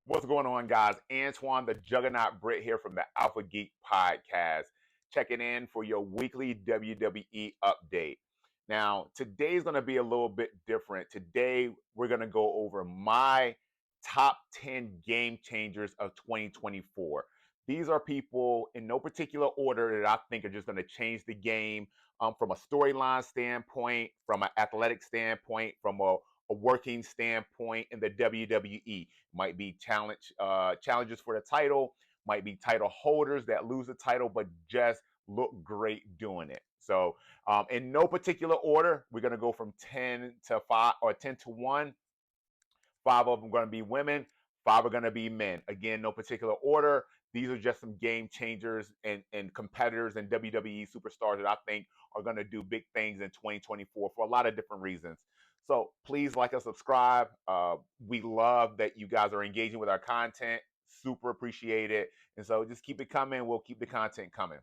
What's going on, guys? Antoine, the Juggernaut Brit here from the Alpha Geek Podcast, checking in for your weekly WWE update. Now, today's going to be a little bit different. Today, we're going to go over my top 10 game changers of 2024. These are people in no particular order that I think are just going to change the game from a storyline standpoint, from an athletic standpoint, from a working standpoint in the WWE. Might be challenges for the title, might be title holders that lose the title, but just look great doing it. So, in no particular order, we're going to go from 10 to 5 or 10 to 1. 5 of them are going to be women, 5 are going to be men. Again, no particular order. These are just some game changers and competitors and WWE superstars that I think are going to do big things in 2024 for a lot of different reasons. So please like and subscribe. We love that you guys are engaging with our content. Super appreciate it. And so just keep it coming. We'll keep the content coming.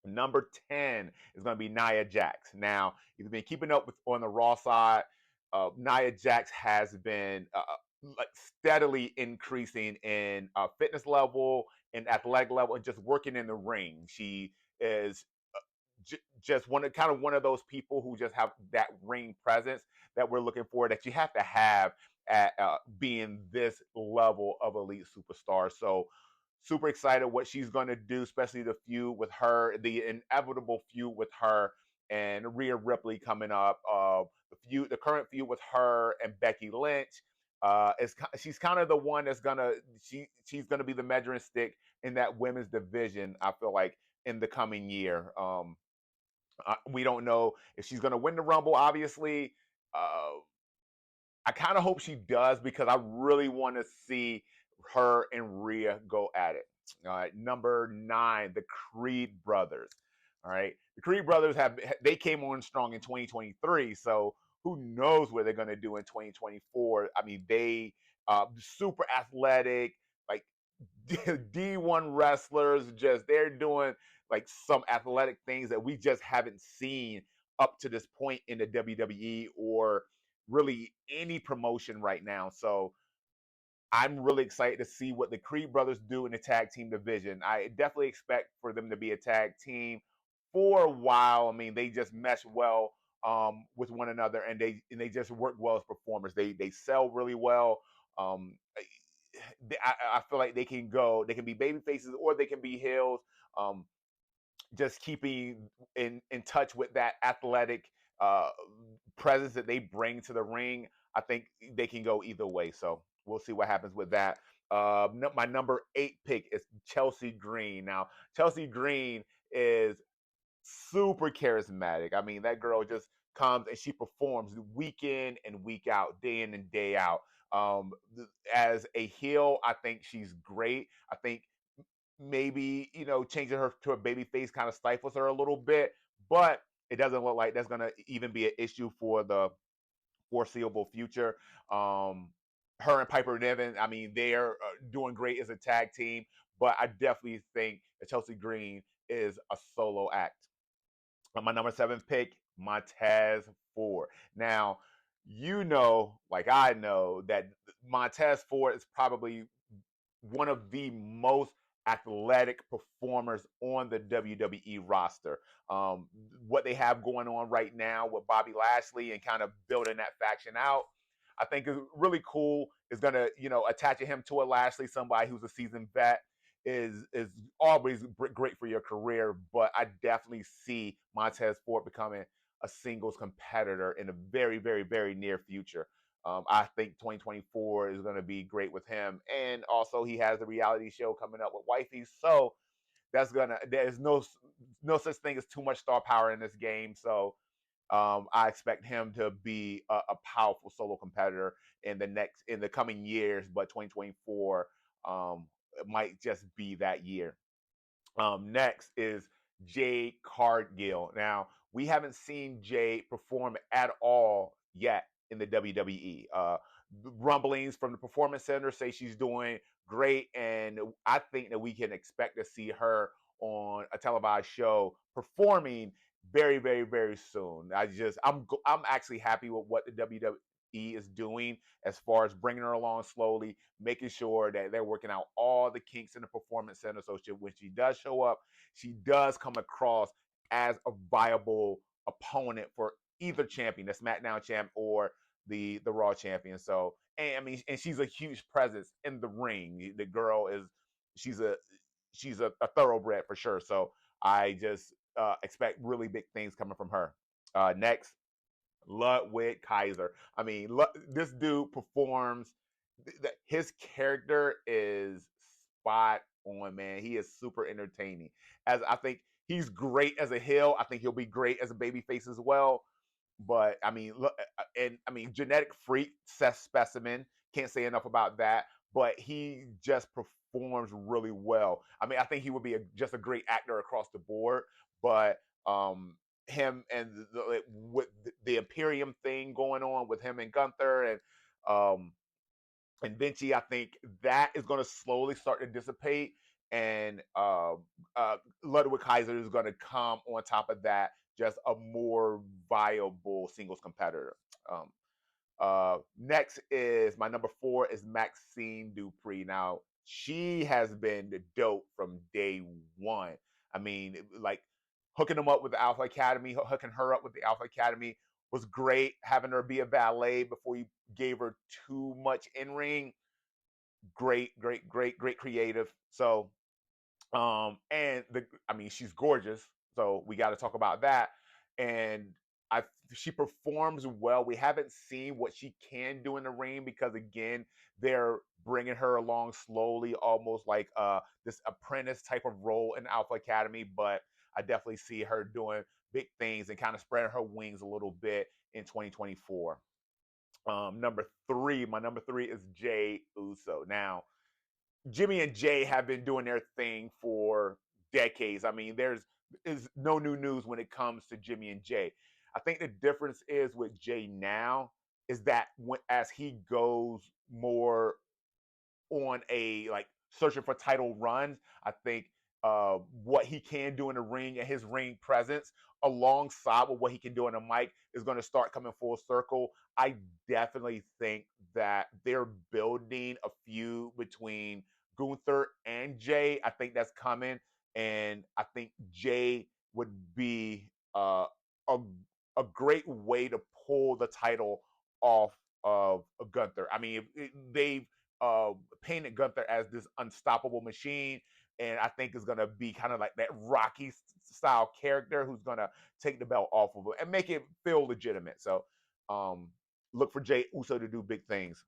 Number 10 is going to be Nia Jax. Now, if you've been keeping up with on the Raw side, Nia Jax has been like steadily increasing in fitness level and athletic level and just working in the ring. She is just one of those people who just have that ring presence that we're looking for that you have to have at being this level of elite superstar. So super excited what she's going to do, especially the feud with her, the inevitable feud with her and Rhea Ripley coming up. The current feud with her and Becky Lynch. She's kind of the one that's she's gonna be the measuring stick in that women's division. I feel like in the coming year. We don't know if she's going to win the Rumble, obviously. I kind of hope she does because I really want to see her and Rhea go at it. All right, number 9, the Creed brothers. All right, the Creed brothers they came on strong in 2023, so who knows what they're going to do in 2024? I mean, they super athletic, like D1 wrestlers. Just they're doing like some athletic things that we just haven't seen up to this point in the WWE or really any promotion right now. So I'm really excited to see what the Creed brothers do in the tag team division. I definitely expect for them to be a tag team for a while. I mean, they just mesh well with one another, and they just work well as performers. They sell really well. Um, I feel like they can be baby faces or they can be heels. Um, just keeping in touch with that athletic uh, presence that they bring to the ring. I think they can go either way. So we'll see what happens with that. My number 8 pick is Chelsea Green. Now, Chelsea Green is super charismatic. I mean, that girl just comes and she performs week in and week out, day in and day out. As a heel, I think she's great. I think maybe changing her to a baby face kind of stifles her a little bit, but it doesn't look like that's going to even be an issue for the foreseeable future. Her and Piper Niven, I mean, they're doing great as a tag team, but I definitely think that Chelsea Green is a solo act. My number 7 pick, Montez Ford. Now, like I know, that Montez Ford is probably one of the most athletic performers on the WWE roster. What they have going on right now with Bobby Lashley and kind of building that faction out, I think is really cool. Is going to attaching him to a Lashley, somebody who's a seasoned vet, is always great for your career. But I definitely see Montez Ford becoming a singles competitor in a very, very, very near future. I think 2024 is going to be great with him, and also he has a reality show coming up with Wifey, so there's no such thing as too much star power in this game. So I expect him to be a powerful solo competitor in the coming years, but 2024 it might just be that year. Next is Jade Cargill. Now, we haven't seen Jade perform at all yet in the WWE. Rumblings from the Performance Center say she's doing great, and I think that we can expect to see her on a televised show performing very, very, very soon. I'm actually happy with what the WWE is doing as far as bringing her along slowly, making sure that they're working out all the kinks in the performance center. So when she does show up, she does come across as a viable opponent for either champion, the SmackDown champ or the Raw champion. So, and I mean, and she's a huge presence in the ring. The girl is she's a a thoroughbred for sure. So I just expect really big things coming from her. Next, Lewick Kaiser. I mean, this dude performs. His character is spot on, man. He is super entertaining. As I think he's great as a heel. I think he'll be great as a babyface as well. But I mean, look, and I mean, genetic freak, specimen. Can't say enough about that. But he just performs really well. I mean, I think he would be just a great actor across the board. But him and with the Imperium thing going on with him and Gunther and Vinci, I think that is going to slowly start to dissipate, and Ludwig Kaiser is going to come on top of that, just a more viable singles competitor. Next is my number 4 is Maxine Dpri. Now she has been dope from day one. I mean, like hooking them up with the Alpha Academy, hooking her up with the Alpha Academy was great. Having her be a valet before you gave her too much in ring, great creative. So, and I mean, she's gorgeous. So we got to talk about that. And she performs well. We haven't seen what she can do in the ring because again, they're bringing her along slowly, almost like this apprentice type of role in Alpha Academy. But I definitely see her doing big things and kind of spreading her wings a little bit in 2024. Number 3, my number 3 is Jey Uso. Now, Jimmy and Jay have been doing their thing for decades. I mean, is no new news when it comes to Jimmy and Jay. I think the difference is with Jay now is that as he goes more on a like searching for title runs, I think what he can do in the ring and his ring presence alongside with what he can do on the mic is going to start coming full circle. I definitely think that they're building a feud between Gunther and Jay. I think that's coming, and I think Jay would be a a great way to pull the title off of Gunther. I mean, they've painted Gunther as this unstoppable machine, and I think is going to be kind of like that Rocky style character who's going to take the belt off of him and make it feel legitimate. So look for Jey Uso to do big things.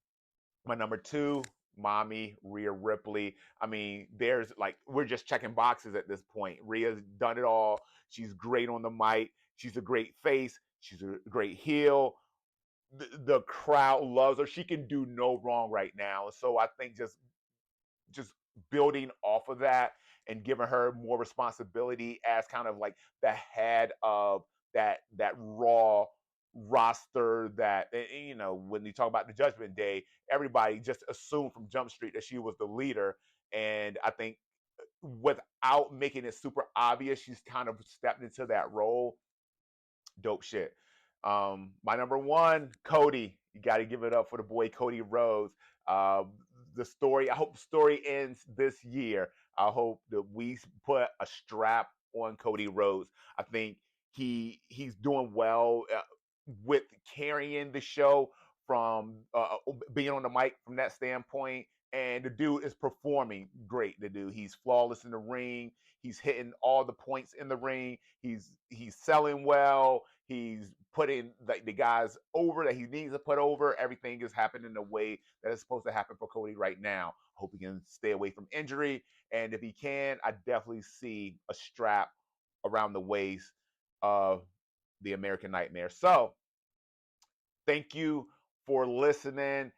My number 2, mommy Rhea Ripley. I mean, there's like we're just checking boxes at this point. Rhea's done it all. She's great on the mic. She's a great face. She's a great heel. The crowd loves her. She can do no wrong right now. So I think just building off of that and giving her more responsibility as kind of like the head of that Raw roster that you know when you talk about the Judgment Day, everybody just assumed from Jump Street that she was the leader, and I think without making it super obvious, she's kind of stepped into that role. Dope shit. My number 1, Cody. You got to give it up for the boy Cody Rose. The story. I hope the story ends this year. I hope that we put a strap on Cody Rose. I think he's doing well with carrying the show from being on the mic from that standpoint. And the dude is performing great. The dude, he's flawless in the ring. He's hitting all the points in the ring. He's selling well. He's putting the guys over that he needs to put over. Everything is happening the way that it's supposed to happen for Cody right now. Hope he can stay away from injury. And if he can, I definitely see a strap around the waist of the American Nightmare. So thank you for listening.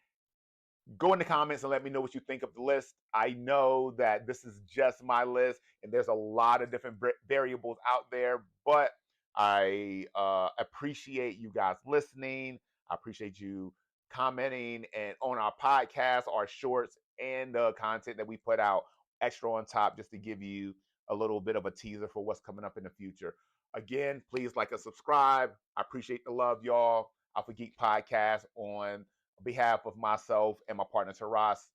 Go in the comments and let me know what you think of the list. I know that this is just my list and there's a lot of different variables out there, but I appreciate you guys listening. I appreciate you commenting and on our podcast, our shorts, and the content that we put out extra on top just to give you a little bit of a teaser for what's coming up in the future. Again, please like and subscribe. I appreciate the love, y'all. Alpha Geek Podcast on behalf of myself and my partner Taras.